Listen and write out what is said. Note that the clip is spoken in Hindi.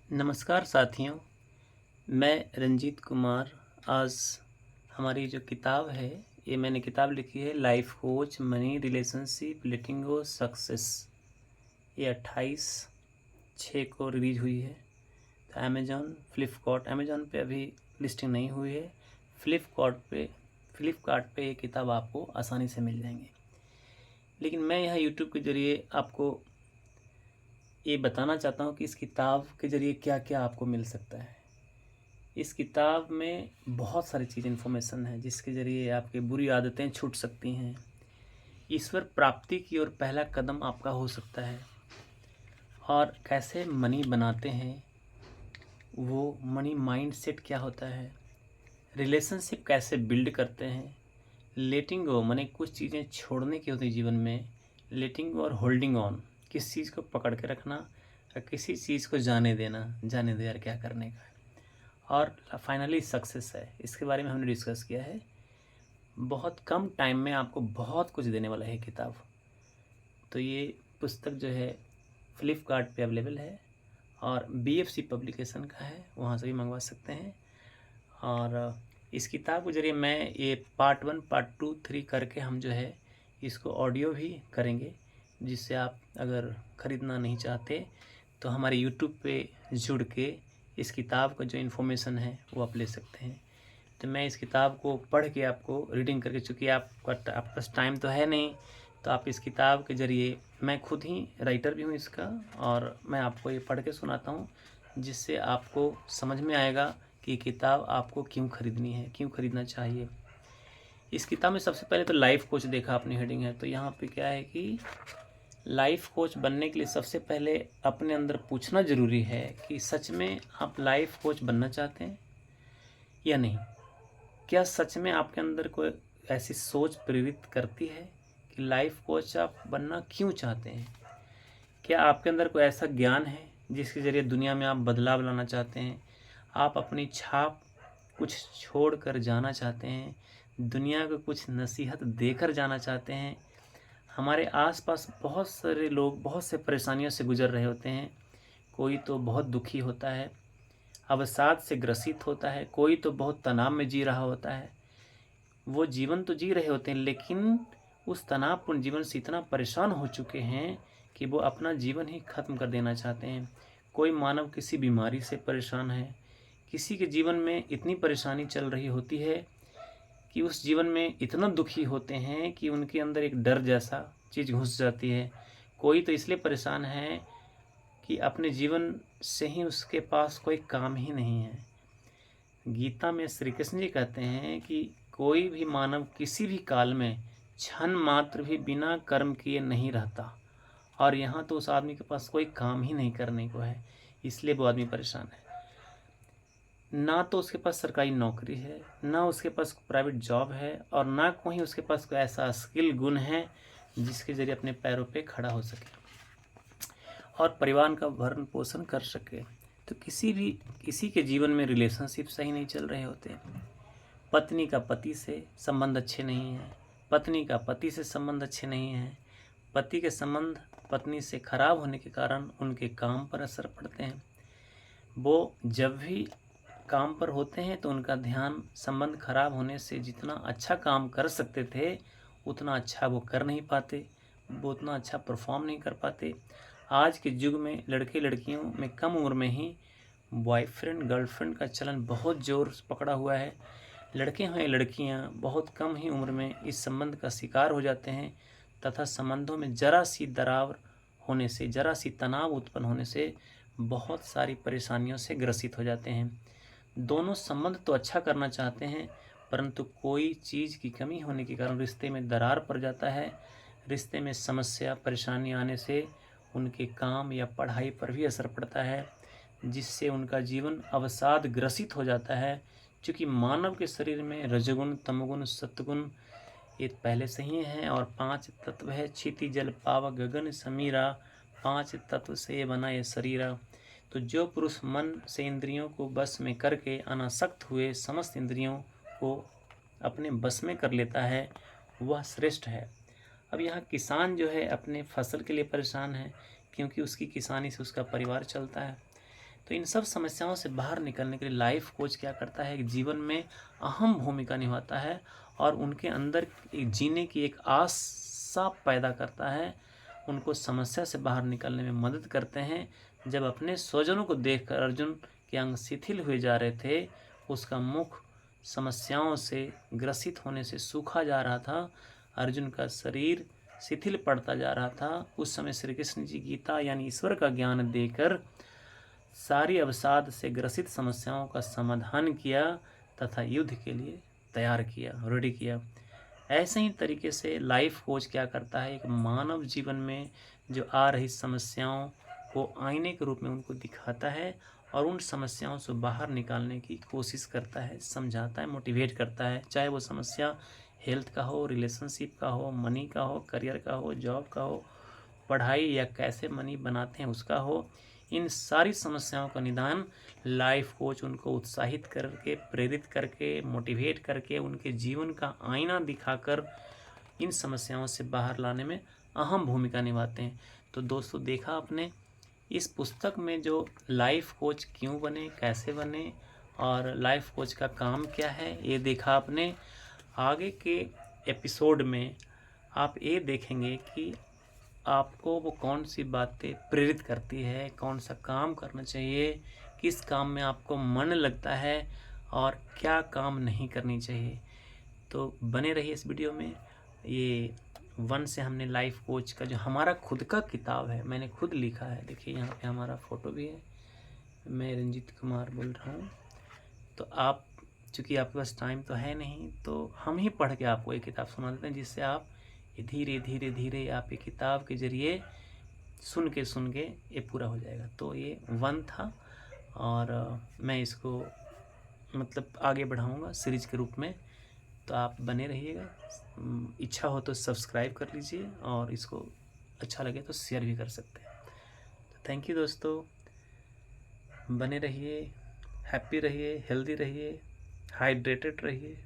नमस्कार साथियों, मैं रंजीत कुमार। आज हमारी जो किताब है, ये मैंने किताब लिखी है लाइफ कोच मनी रिलेशनशिप लेटिंग गो सक्सेस। ये 28/6 को रिलीज हुई है। तो अमेजॉन पे अभी लिस्टिंग नहीं हुई है। फ्लिपकार्ट पे ये किताब आपको आसानी से मिल जाएंगी। लेकिन मैं यहाँ यूट्यूब के ज़रिए आपको ये बताना चाहता हूँ कि इस किताब के ज़रिए क्या क्या आपको मिल सकता है। इस किताब में बहुत सारी चीज़ इन्फॉर्मेशन है जिसके ज़रिए आपकी बुरी आदतें छूट सकती हैं। ईश्वर प्राप्ति की ओर पहला कदम आपका हो सकता है। और कैसे मनी बनाते हैं, वो मनी माइंडसेट क्या होता है, रिलेशनशिप कैसे बिल्ड करते हैं, लेटिंग गो माने कुछ चीज़ें छोड़ने की होती जीवन में, लेटिंग गो और होल्डिंग ऑन किस चीज़ को पकड़ के रखना और किसी चीज़ को जाने देना, जाने दे यार क्या करने का है। और फाइनली सक्सेस है, इसके बारे में हमने डिस्कस किया है। बहुत कम टाइम में आपको बहुत कुछ देने वाला है किताब। तो ये पुस्तक जो है फ्लिपकार्ट पे अवेलेबल है और BFC पब्लिकेशन का है, वहाँ से भी मंगवा सकते हैं। और इस किताब के ज़रिए मैं ये पार्ट 1 पार्ट 2 3 करके हम जो है इसको ऑडियो भी करेंगे, जिससे आप अगर ख़रीदना नहीं चाहते तो हमारे यूट्यूब पे जुड़ के इस किताब का जो इन्फॉर्मेशन है वो आप ले सकते हैं। तो मैं इस किताब को पढ़ के आपको रीडिंग करके, चूँकि आपके पास टाइम तो है नहीं, तो आप इस किताब के ज़रिए, मैं खुद ही राइटर भी हूँ इसका, और मैं आपको ये पढ़ के सुनाता हूँ जिससे आपको समझ में आएगा कि ये किताब आपको क्यों ख़रीदनी है, क्यों ख़रीदना चाहिए। इस किताब में सबसे पहले तो लाइफ कोच देखा आपने, हेडिंग है। तो यहाँ पे क्या है कि लाइफ कोच बनने के लिए सबसे पहले अपने अंदर पूछना ज़रूरी है कि सच में आप लाइफ कोच बनना चाहते हैं या नहीं। क्या सच में आपके अंदर कोई ऐसी सोच प्रेरित करती है कि लाइफ कोच आप बनना क्यों चाहते हैं। क्या आपके अंदर कोई ऐसा ज्ञान है जिसके ज़रिए दुनिया में आप बदलाव लाना चाहते हैं, आप अपनी छाप कुछ छोड़ कर जाना चाहते हैं, दुनिया को कुछ नसीहत देकर जाना चाहते हैं। हमारे आसपास बहुत सारे लोग बहुत से परेशानियों से गुजर रहे होते हैं। कोई तो बहुत दुखी होता है, अवसाद से ग्रसित होता है, कोई तो बहुत तनाव में जी रहा होता है। वो जीवन तो जी रहे होते हैं, लेकिन उस तनावपूर्ण जीवन से इतना परेशान हो चुके हैं कि वो अपना जीवन ही खत्म कर देना चाहते हैं। कोई मानव किसी बीमारी से परेशान है, किसी के जीवन में इतनी परेशानी चल रही होती है कि उस जीवन में इतना दुखी होते हैं कि उनके अंदर एक डर जैसा चीज़ घुस जाती है। कोई तो इसलिए परेशान है कि अपने जीवन से ही उसके पास कोई काम ही नहीं है। गीता में श्री कृष्ण जी कहते हैं कि कोई भी मानव किसी भी काल में क्षण मात्र भी बिना कर्म किए नहीं रहता, और यहाँ तो उस आदमी के पास कोई काम ही नहीं करने को है, इसलिए वो आदमी परेशान है। ना तो उसके पास सरकारी नौकरी है, ना उसके पास प्राइवेट जॉब है, और ना कोई उसके पास कोई ऐसा स्किल गुण है जिसके ज़रिए अपने पैरों पे खड़ा हो सके और परिवार का भरण पोषण कर सके। तो किसी के जीवन में रिलेशनशिप सही नहीं चल रहे होते। पत्नी का पति से संबंध अच्छे नहीं हैं, पत्नी का पति से संबंध अच्छे नहीं हैं, पति के संबंध पत्नी से खराब होने के कारण उनके काम पर असर पड़ते हैं। वो जब भी काम पर होते हैं तो उनका ध्यान संबंध खराब होने से जितना अच्छा काम कर सकते थे उतना अच्छा वो कर नहीं पाते, वो उतना अच्छा परफॉर्म नहीं कर पाते। आज के युग में लड़के लड़कियों में कम उम्र में ही बॉयफ्रेंड गर्लफ्रेंड का चलन बहुत जोर पकड़ा हुआ है। लड़के हैं लड़कियां बहुत कम ही उम्र में इस संबंध का शिकार हो जाते हैं तथा संबंधों में जरा सी दरार होने से, जरा सी तनाव उत्पन्न होने से बहुत सारी परेशानियों से ग्रसित हो जाते हैं। दोनों संबंध तो अच्छा करना चाहते हैं, परंतु कोई चीज़ की कमी होने के कारण रिश्ते में दरार पड़ जाता है। रिश्ते में समस्या परेशानी आने से उनके काम या पढ़ाई पर भी असर पड़ता है, जिससे उनका जीवन अवसाद ग्रसित हो जाता है। क्योंकि मानव के शरीर में रजोगुण तमोगुण सत्वगुण ये पहले से ही हैं, और 5 तत्व है, क्षिति जल पावक गगन समीरा, 5 तत्व से बना ये शरीरा। तो जो पुरुष मन से इंद्रियों को बस में करके अनासक्त हुए समस्त इंद्रियों को अपने बस में कर लेता है वह श्रेष्ठ है। अब यहाँ किसान जो है अपने फसल के लिए परेशान है, क्योंकि उसकी किसानी से उसका परिवार चलता है। तो इन सब समस्याओं से बाहर निकलने के लिए लाइफ कोच क्या करता है, एक जीवन में अहम भूमिका निभाता है और उनके अंदर एक जीने की एक आशा पैदा करता है, उनको समस्या से बाहर निकलने में मदद करते हैं। जब अपने स्वजनों को देखकर अर्जुन के अंग शिथिल हुए जा रहे थे, उसका मुख समस्याओं से ग्रसित होने से सूखा जा रहा था, अर्जुन का शरीर शिथिल पड़ता जा रहा था, उस समय श्री कृष्ण जी गीता यानी ईश्वर का ज्ञान देकर सारी अवसाद से ग्रसित समस्याओं का समाधान किया तथा युद्ध के लिए तैयार किया, रेडी किया। ऐसे ही तरीके से लाइफ कोच क्या करता है, एक मानव जीवन में जो आ रही समस्याओं को आईने के रूप में उनको दिखाता है और उन समस्याओं से बाहर निकालने की कोशिश करता है, समझाता है, मोटिवेट करता है। चाहे वो समस्या हेल्थ का हो, रिलेशनशिप का हो, मनी का हो, करियर का हो, जॉब का हो, पढ़ाई या कैसे मनी बनाते हैं उसका हो, इन सारी समस्याओं का निदान लाइफ कोच उनको उत्साहित करके, प्रेरित करके, मोटिवेट करके, उनके जीवन का आईना दिखाकर इन समस्याओं से बाहर लाने में अहम भूमिका निभाते हैं। तो दोस्तों, देखा आपने इस पुस्तक में जो लाइफ कोच क्यों बने, कैसे बने और लाइफ कोच का काम क्या है, ये देखा आपने। आगे के एपिसोड में आप ये देखेंगे कि आपको वो कौन सी बातें प्रेरित करती है, कौन सा काम करना चाहिए, किस काम में आपको मन लगता है और क्या काम नहीं करनी चाहिए। तो बने रहिए इस वीडियो में। ये 1 से हमने लाइफ कोच का जो हमारा खुद का किताब है, मैंने खुद लिखा है, देखिए यहाँ पे हमारा फ़ोटो भी है, मैं रंजीत कुमार बोल रहा हूँ। तो आप, चूँकि आपके पास टाइम तो है नहीं, तो हम ही पढ़ के आपको ये किताब सुना देते हैं, जिससे आप धीरे धीरे धीरे आप ये किताब के ज़रिए सुन के ये पूरा हो जाएगा। तो ये 1 था और मैं इसको मतलब आगे बढ़ाऊँगा सीरीज़ के रूप में। तो आप बने रहिएगा, इच्छा हो तो सब्सक्राइब कर लीजिए और इसको अच्छा लगे तो शेयर भी कर सकते हैं। तो थैंक यू दोस्तों, बने रहिए, हैप्पी रहिए, हेल्दी रहिए, हाइड्रेटेड रहिए।